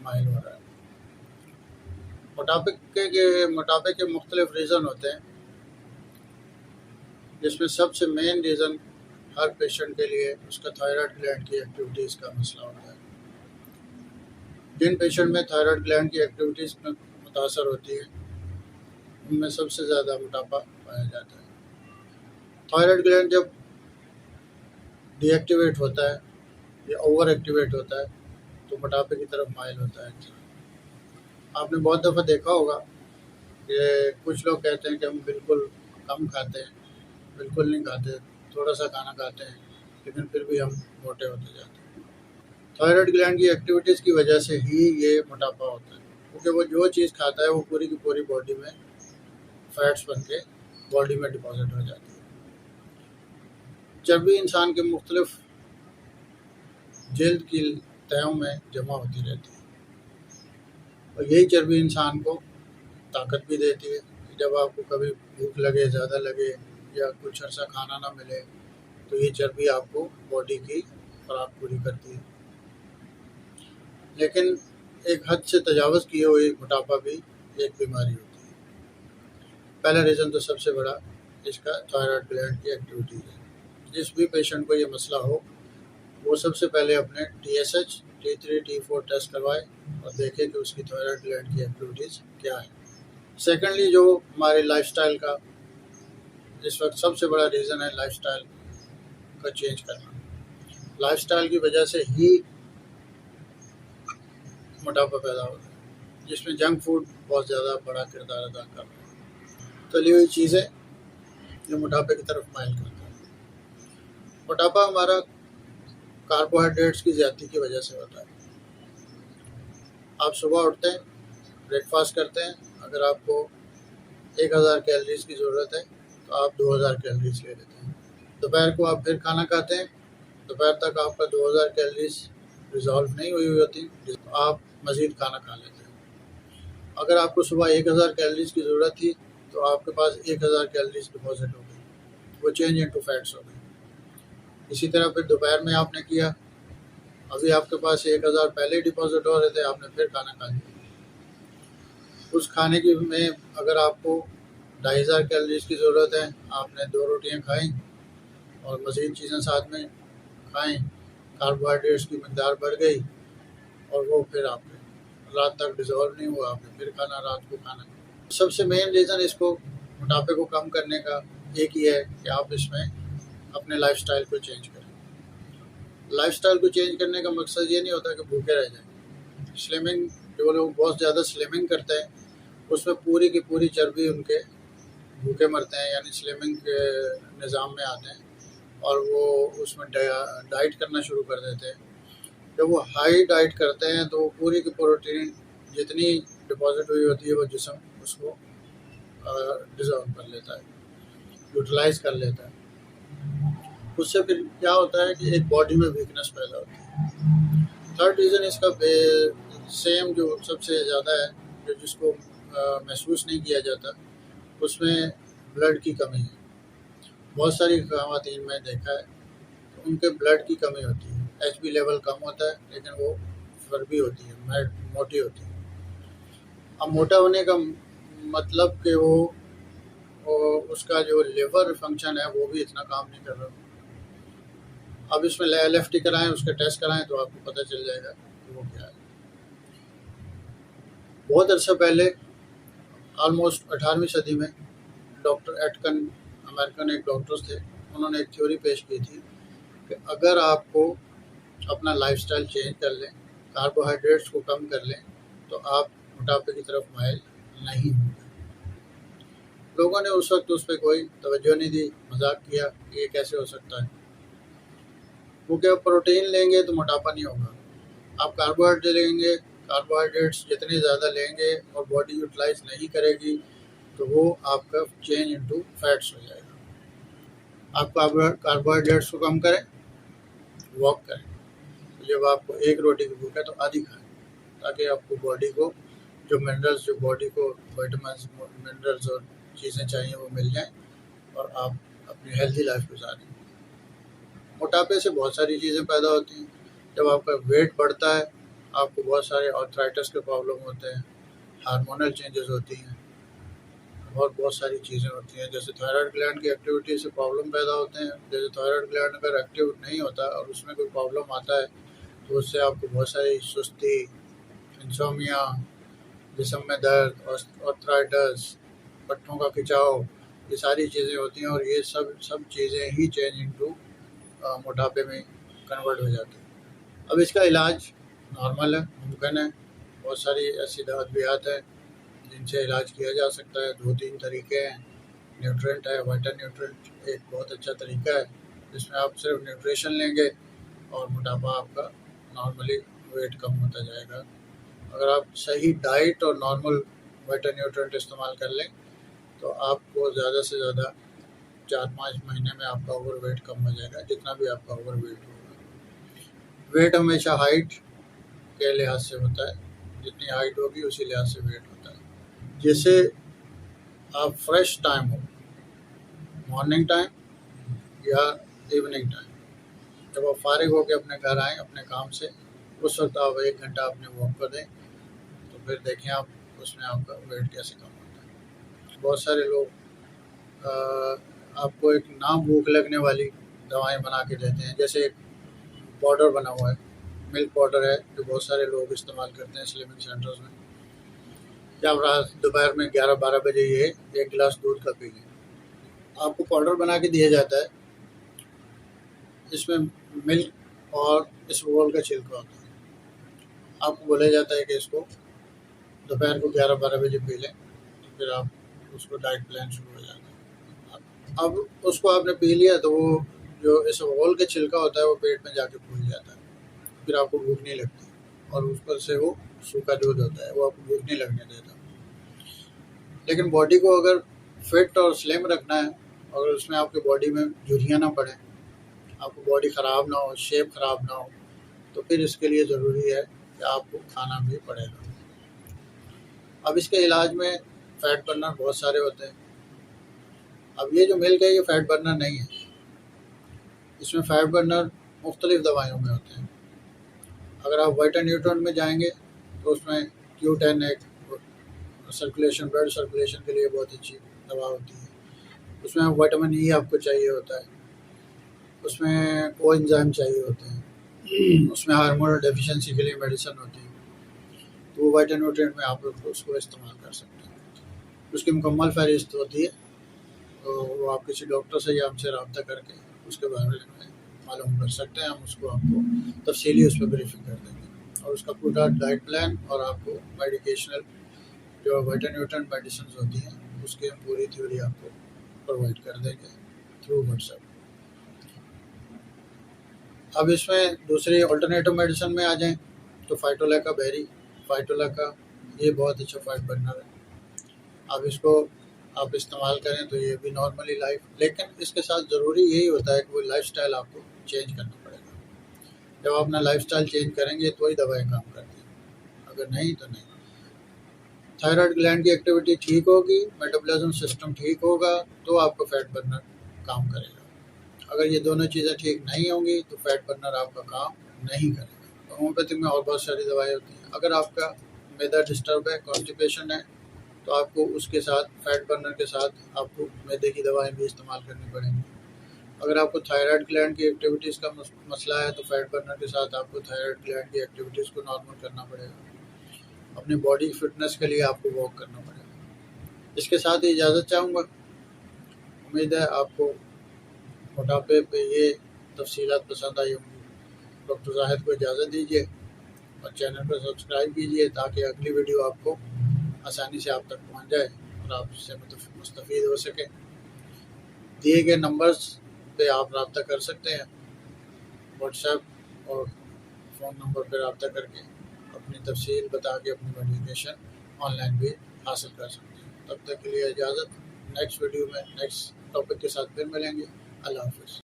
Mile हो रहा है। मोटापे के मुख्तलिफ रीज़न होते हैं, जिसमें सबसे मेन रीज़न हर पेशेंट के लिए उसका थायराइड ग्लैंड की एक्टिविटीज़ का मसला होता है। जिन पेशेंट में थायराइड ग्लैंड की एक्टिविटीज़ में मुतासर होती है, उनमें सबसे ज़्यादा मोटापा पाया जाता है। थायराइड ग्लैंड जब डीएक्टिवेट होता है या ओवर एक्टिवेट होता है तो मोटापे की तरफ माइल होता है। आपने बहुत दफ़ा देखा होगा कि कुछ लोग कहते हैं कि हम बिल्कुल कम खाते हैं, बिल्कुल नहीं खाते, थोड़ा सा खाना खाते हैं, लेकिन फिर भी हम मोटे होते जाते हैं। थायराइड ग्लैंड की एक्टिविटीज़ की वजह से ही ये मोटापा होता है, क्योंकि वो जो चीज़ खाता है वो पूरी की पूरी बॉडी में फैट्स बन के बॉडी में डिपॉजिट हो जाती है। चर्बी इंसान के मुख्तलिफ जल्द की तहों में जमा होती रहती है और यही चर्बी इंसान को ताकत भी देती है। जब आपको कभी भूख लगे, ज़्यादा लगे या कुछ अर्सा खाना ना मिले तो ये चर्बी आपको बॉडी की खुराक पूरी करती है। लेकिन एक हद से तजावज़ किए हुए मोटापा भी एक बीमारी होती है। पहला रीज़न तो सबसे बड़ा इसका थायराइड ग्लैंड की एक्टिविटी है। जिस भी पेशेंट को ये मसला हो वो सबसे पहले अपने TSH, T3, T4 टेस्ट करवाए और देखें कि उसकी थायराइड ग्लैंड की एक्टिविटीज़ क्या है। सेकेंडली, जो हमारे लाइफस्टाइल का इस वक्त सबसे बड़ा रीज़न है, लाइफस्टाइल का चेंज करना। लाइफस्टाइल की वजह से ही मोटापा पैदा होता है, जिसमें जंक फूड बहुत ज़्यादा बड़ा किरदार अदा कर रहा है। तली हुई चीज़ें जो मोटापे की तरफ माइल करता है। मोटापा हमारा कार्बोहाइड्रेट्स की ज़्यादती की वजह से होता है। आप सुबह उठते हैं, ब्रेकफास्ट करते हैं, अगर आपको 1000 कैलोरीज़ की ज़रूरत है तो आप 2000 कैलोरीज़ ले लेते हैं। दोपहर को आप फिर खाना खाते हैं, दोपहर तक आपका 2000 कैलोरीज़ रिज़ॉल्व नहीं हुई होती, तो आप मज़ीद खाना खा लेते हैं। अगर आपको सुबह 1000 कैलोरीज़ की ज़रूरत थी तो आपके पास 1000 कैलोरीज़ डिपॉजिट हो गई, वो चेंज इनटू फैट्स हो गई। इसी तरह फिर दोपहर में आपने किया, अभी आपके पास 1000 पहले डिपॉजिट हो रहे थे, आपने फिर खाना खा लिया। उस खाने की में अगर आपको 2500 कैलोरीज़ की ज़रूरत है, आपने 2 रोटियां खाई और मज़ीद चीज़ें साथ में खाएं, कार्बोहाइड्रेट्स की मकदार बढ़ गई और वो फिर आपने रात तक डिज़ोल्व नहीं हुआ, आपने फिर खाना रात को खाना। सबसे मेन रीज़न इसको मोटापे को कम करने का एक ही है कि आप इसमें अपने लाइफस्टाइल को चेंज करें। लाइफस्टाइल को चेंज करने का मकसद ये नहीं होता कि भूखे रह जाएं। स्लिमिंग, जो लोग बहुत ज़्यादा स्लिमिंग करते हैं उसमें पूरी की पूरी चर्बी उनके भूखे मरते हैं, यानी स्लिमिंग के निज़ाम में आते हैं और वो उसमें डाइट करना शुरू कर देते हैं। जब वो हाई डाइट करते हैं तो पूरी की प्रोटीन जितनी डिपॉजिट हुई होती है वो जिस्म उसको डिज़ोल्व कर लेता है, यूटिलाइज़ कर लेता है। उससे फिर क्या होता है कि एक बॉडी में वीकनेस पैदा होती है। थर्ड रीज़न इसका सेम जो सबसे ज़्यादा है, जो जिसको महसूस नहीं किया जाता, उसमें ब्लड की कमी है। बहुत सारी ख़वातीन में देखा है तो उनके ब्लड की कमी होती है, HB लेवल कम होता है लेकिन वो फर्बी होती है, मोटी होती है। अब मोटा होने का मतलब कि वो उसका जो लिवर फंक्शन है वो भी इतना काम नहीं कर रहा। अब इसमें LFT कराएं, उसके टेस्ट कराएं तो आपको पता चल जाएगा कि वो क्या है। बहुत अर्सा पहले, ऑलमोस्ट 18वीं सदी में, डॉक्टर एटकन, अमेरिकन एक डॉक्टर्स थे, उन्होंने एक थ्योरी पेश की थी कि अगर आपको अपना लाइफस्टाइल चेंज कर लें, कार्बोहाइड्रेट्स को कम कर लें, तो आप मोटापे की तरफ माइल नहीं होंगे। लोगों ने उस वक्त उस पर कोई तवज्जो नहीं दी, मजाक किया कि ये कैसे हो सकता है। वो क्या, प्रोटीन लेंगे तो मोटापा नहीं होगा, आप कार्बोहाइड्रेट लेंगे, कार्बोहाइड्रेट्स जितने ज़्यादा लेंगे और बॉडी यूटिलाइज नहीं करेगी तो वो आपका चेंज इनटू फैट्स हो जाएगा। आप कार्बोहाइड्रेट्स को कम करें, वॉक करें, जब आपको एक रोटी की भूख है तो आधी खाएं, ताकि आपको बॉडी को जो मिनरल्स, जो बॉडी को विटामिन्स, मिनरल्स और चीज़ें चाहिए वो मिल जाएं और आप अपनी हेल्दी लाइफ गुजारें। मोटापे से बहुत सारी चीज़ें पैदा होती हैं। जब आपका वेट बढ़ता है, आपको बहुत सारे आर्थराइटिस के प्रॉब्लम होते हैं, हार्मोनल चेंजेस होती हैं और बहुत सारी चीज़ें होती हैं। जैसे थायराइड ग्लैंड की एक्टिविटी से प्रॉब्लम पैदा होते हैं। जैसे थायराइड ग्लैंड अगर एक्टिव नहीं होता और उसमें कोई प्रॉब्लम आता है तो उससे आपको बहुत सारी सुस्ती, इंसोमिया, जिस्म में दर्द, आर्थराइटिस, पट्टों का खिंचाव, ये सारी चीज़ें होती हैं और ये सब चीज़ें ही चेंज इनटू मोटापे में कन्वर्ट हो जाती है। अब इसका इलाज नॉर्मल है, मुमकिन है। बहुत सारी ऐसी अद्वियात हैं जिनसे इलाज किया जा सकता है। 2-3 तरीके हैं। न्यूट्रेंट है, वाइटल न्यूट्रेंट एक बहुत अच्छा तरीका है जिसमें आप सिर्फ न्यूट्रिशन लेंगे और मोटापा आपका नॉर्मली वेट कम होता जाएगा। अगर आप सही डाइट और नॉर्मल वाइटल न्यूट्रेंट इस्तेमाल कर लें तो आपको ज़्यादा से ज़्यादा 4-5 महीने में आपका ओवर वेट कम हो जाएगा, जितना भी आपका ओवर वेट होगा। वेट हमेशा हाइट के लिहाज से होता है, जितनी हाइट होगी उसी लिहाज से वेट होता है। जैसे आप फ्रेश टाइम हो, मॉर्निंग टाइम या इवनिंग टाइम, जब आप फारिग होकर अपने घर आएँ अपने काम से, उस वक्त आप 1 घंटा अपने वॉक पर दें तो फिर देखें आप उसमें आपका वेट कैसे कम होता है। बहुत सारे लोग आपको एक ना भूख लगने वाली दवाएं बना के देते हैं। जैसे एक पाउडर बना हुआ है, मिल्क पाउडर है, जो बहुत सारे लोग इस्तेमाल करते हैं स्लिमिंग सेंटर्स में। क्या आप रात दोपहर में 11-12 बजे ये 1 गिलास दूध का पी लें। आपको पाउडर बना के दिया जाता है, इसमें मिल्क और इसबगोल का छिलका होता है। आपको बोला जाता है कि इसको दोपहर को 11-12 बजे पी लें, तो फिर आप उसको डाइट प्लान शुरू हो जाता है। अब उसको आपने पी लिया तो वो जो इसबगोल का छिलका होता है वो पेट में जाके फूल जाता है, फिर आपको भूख नहीं लगती और उस पर से वो सूखा दूध होता है, वो आपको भूख नहीं लगने देता। लेकिन बॉडी को अगर फिट और स्लिम रखना है, अगर उसमें आपकी बॉडी में झुर्रियाँ ना पड़े, आपको बॉडी ख़राब ना हो, शेप ख़राब ना हो, तो फिर इसके लिए ज़रूरी है कि आपको खाना भी पड़ेगा। अब इसके इलाज में फ़ैट बर्नर बहुत सारे होते हैं। अब ये जो मिल्क है ये फ़ैट बर्नर नहीं है, इसमें फ़ैट बर्नर मुख्तलिफ़ दवाइयों में होते हैं। अगर आप वाइटल न्यूट्रेंट में जाएंगे तो उसमें Q10 एक सर्कुलेशन, ब्लड सर्कुलेशन के लिए बहुत अच्छी दवा होती है। उसमें विटामिन ई आपको चाहिए होता है, उसमें कोएंजाइम चाहिए होते हैं, उसमें हार्मोनल डेफिशिएंसी के लिए मेडिसिन होती है। तो वो वाइटल न्यूट्रेंट में आप उसको इस्तेमाल कर सकते हैं। उसकी मुकम्मल फहरिस्त होती है, तो वो आप किसी डॉक्टर से या हमसे रब्ता करके उसके बारे में मालूम कर सकते हैं। हम उसको आपको तफसीली उस पर ब्रीफिंग कर देंगे और उसका पूरा डाइट प्लान और आपको मेडिकेशनल जो वाइटल न्यूट्रेंट मेडिसिन होती हैं उसकी हम पूरी थ्योरी आपको प्रोवाइड कर देंगे थ्रू व्हाट्सएप। अब इसमें दूसरी अल्टरनेटिव मेडिसिन में आ जाएं तो फाइटोलैका बेरी, फाइटोलैका ये बहुत अच्छा फ़ैट बर्नर है। अब इसको आप इस्तेमाल करें तो ये भी नॉर्मली लाइफ, लेकिन इसके साथ ज़रूरी यही होता है कि वो लाइफस्टाइल आपको चेंज करना पड़ेगा। जब आप अपना लाइफस्टाइल चेंज करेंगे तो ही दवाएं काम करती हैं, अगर नहीं तो नहीं। थायराइड ग्लैंड की एक्टिविटी ठीक होगी, मेटाबॉलिज्म सिस्टम ठीक होगा तो आपको फ़ैट बर्नर काम करेगा। अगर ये दोनों चीज़ें ठीक नहीं होंगी तो फ़ैट बर्नर आपका काम नहीं करेगा। होम्योपैथिक में और बहुत सारी दवाएँ होती हैं। अगर आपका मैदा डिस्टर्ब है, कॉन्स्टिपेशन है, तो आपको उसके साथ फ़ैट बर्नर के साथ आपको मैदे की दवाएं भी इस्तेमाल करनी पड़ेंगी। अगर आपको थायराइड ग्लैंड की एक्टिविटीज़ का मसला है तो फ़ैट बर्नर के साथ आपको थायराइड ग्लैंड की एक्टिविटीज़ को नॉर्मल करना पड़ेगा। अपनी बॉडी फिटनेस के लिए आपको वॉक करना पड़ेगा। इसके साथ ही इजाज़त चाहूँगा। उम्मीद है आपको मोटापे पे ये तफसीलात पसंद आई होंगी। डॉक्टर जाहिद को इजाज़त दीजिए और चैनल पर सब्सक्राइब कीजिए ताकि अगली वीडियो आपको आसानी से आप तक पहुंच जाए और आप इससे मुस्तफ़ीद हो सके। दिए गए नंबर्स पे आप रब्ता कर सकते हैं, व्हाट्सएप और फ़ोन नंबर पर रब्ता करके अपनी तफसील बता के अपनी मेडिकेशन ऑनलाइन भी हासिल कर सकते हैं। तब तक के लिए इजाज़त। नेक्स्ट वीडियो में नेक्स्ट टॉपिक के साथ फिर मिलेंगे। अल्लाह हाफ़िज़।